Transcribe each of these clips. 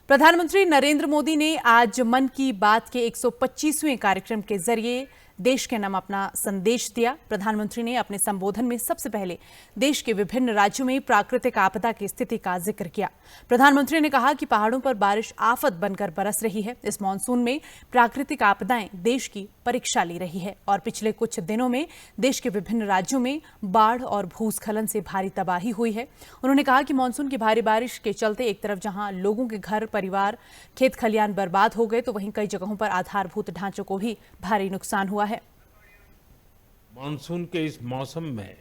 प्रधानमंत्री नरेंद्र मोदी ने आज मन की बात के 125वें कार्यक्रम के जरिए देश के नाम अपना संदेश दिया। प्रधानमंत्री ने अपने संबोधन में सबसे पहले देश के विभिन्न राज्यों में प्राकृतिक आपदा की स्थिति का जिक्र किया। प्रधानमंत्री ने कहा कि पहाड़ों पर बारिश आफत बनकर बरस रही है। इस मानसून में प्राकृतिक आपदाएं देश की परीक्षा ले रही है और पिछले कुछ दिनों में देश के विभिन्न राज्यों में बाढ़ और भूस्खलन से भारी तबाही हुई है। उन्होंने कहा कि मानसून की भारी बारिश के चलते एक तरफ जहां लोगों के घर परिवार खेत खलियान बर्बाद हो गए, तो वहीं कई जगहों पर आधारभूत ढांचों को भी भारी नुकसान हुआ है। मानसून के इस मौसम में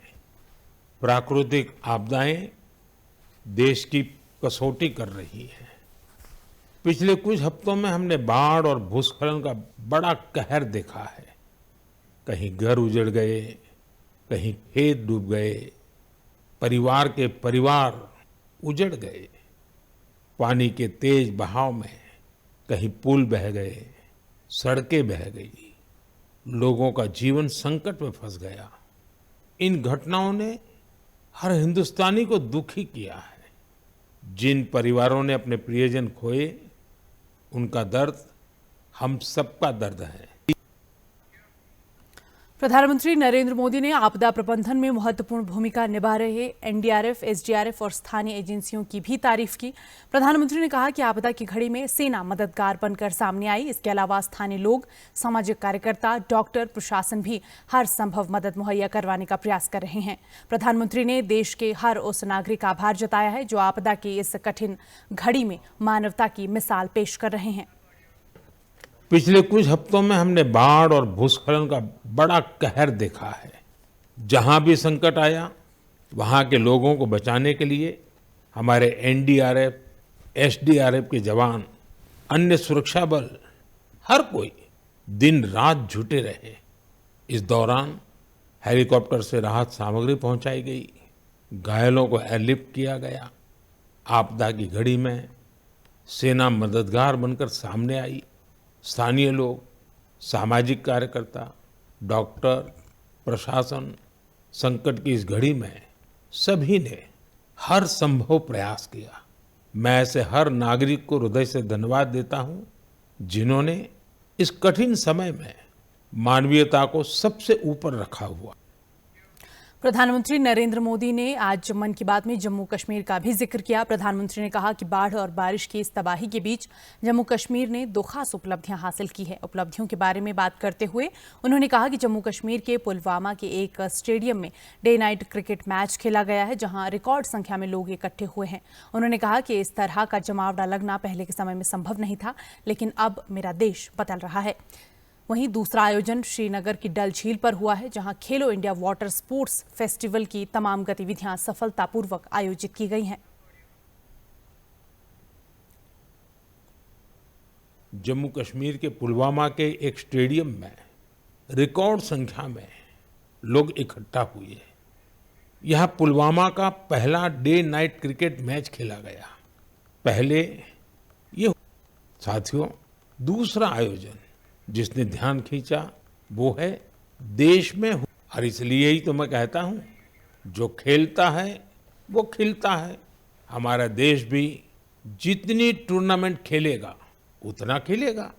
प्राकृतिक आपदाएं देश की कसौटी कर रही हैं। पिछले कुछ हफ्तों में हमने बाढ़ और भूस्खलन का बड़ा कहर देखा है। कहीं घर उजड़ गए, कहीं खेत डूब गए, परिवार के परिवार उजड़ गए। पानी के तेज बहाव में कहीं पुल बह गए, सड़कें बह गई, लोगों का जीवन संकट में फंस गया। इन घटनाओं ने हर हिंदुस्तानी को दुखी किया है। जिन परिवारों ने अपने प्रियजन खोए, उनका दर्द हम सबका दर्द है। प्रधानमंत्री नरेंद्र मोदी ने आपदा प्रबंधन में महत्वपूर्ण भूमिका निभा रहे एनडीआरएफ, एसडीआरएफ और स्थानीय एजेंसियों की भी तारीफ की। प्रधानमंत्री ने कहा कि आपदा की घड़ी में सेना मददगार बनकर सामने आई। इसके अलावा स्थानीय लोग, सामाजिक कार्यकर्ता, डॉक्टर, प्रशासन भी हर संभव मदद मुहैया करवाने का प्रयास कर रहे हैं। प्रधानमंत्री ने देश के हर उस नागरिक का आभार जताया है जो आपदा की इस कठिन घड़ी में मानवता की मिसाल पेश कर रहे हैं। पिछले कुछ हफ्तों में हमने बाढ़ और भूस्खलन का बड़ा कहर देखा है। जहां भी संकट आया, वहां के लोगों को बचाने के लिए हमारे एनडीआरएफ, एसडीआरएफ के जवान, अन्य सुरक्षा बल, हर कोई दिन रात जुटे रहे। इस दौरान हेलीकॉप्टर से राहत सामग्री पहुंचाई गई, घायलों को एयरलिफ्ट किया गया। आपदा की घड़ी में सेना मददगार बनकर सामने आई। स्थानीय लोग, सामाजिक कार्यकर्ता, डॉक्टर, प्रशासन, संकट की इस घड़ी में सभी ने हर संभव प्रयास किया। मैं ऐसे हर नागरिक को हृदय से धन्यवाद देता हूं, जिन्होंने इस कठिन समय में मानवीयता को सबसे ऊपर रखा हुआ। प्रधानमंत्री नरेंद्र मोदी ने आज मन की बात में जम्मू कश्मीर का भी जिक्र किया। प्रधानमंत्री ने कहा कि बाढ़ और बारिश की इस तबाही के बीच जम्मू कश्मीर ने दो खास उपलब्धियां हासिल की है। उपलब्धियों के बारे में बात करते हुए उन्होंने कहा कि जम्मू कश्मीर के पुलवामा के एक स्टेडियम में डे नाइट क्रिकेट मैच खेला गया है, जहां रिकॉर्ड संख्या में लोग इकट्ठे हुए हैं। उन्होंने कहा कि इस तरह का जमावड़ा लगना पहले के समय में संभव नहीं था, लेकिन अब मेरा देश बदल रहा है। वहीं दूसरा आयोजन श्रीनगर की डल झील पर हुआ है, जहां खेलो इंडिया वाटर स्पोर्ट्स फेस्टिवल की तमाम गतिविधियां सफलतापूर्वक आयोजित की गई हैं। जम्मू कश्मीर के पुलवामा के एक स्टेडियम में रिकॉर्ड संख्या में लोग इकट्ठा हुए। यहां पुलवामा का पहला डे नाइट क्रिकेट मैच खेला गया। पहले ये साथियों, दूसरा आयोजन जिसने ध्यान खींचा वो है देश में, और इसलिए ही तो मैं कहता हूं, जो खेलता है वो खिलता है। हमारा देश भी जितनी टूर्नामेंट खेलेगा उतना खिलेगा।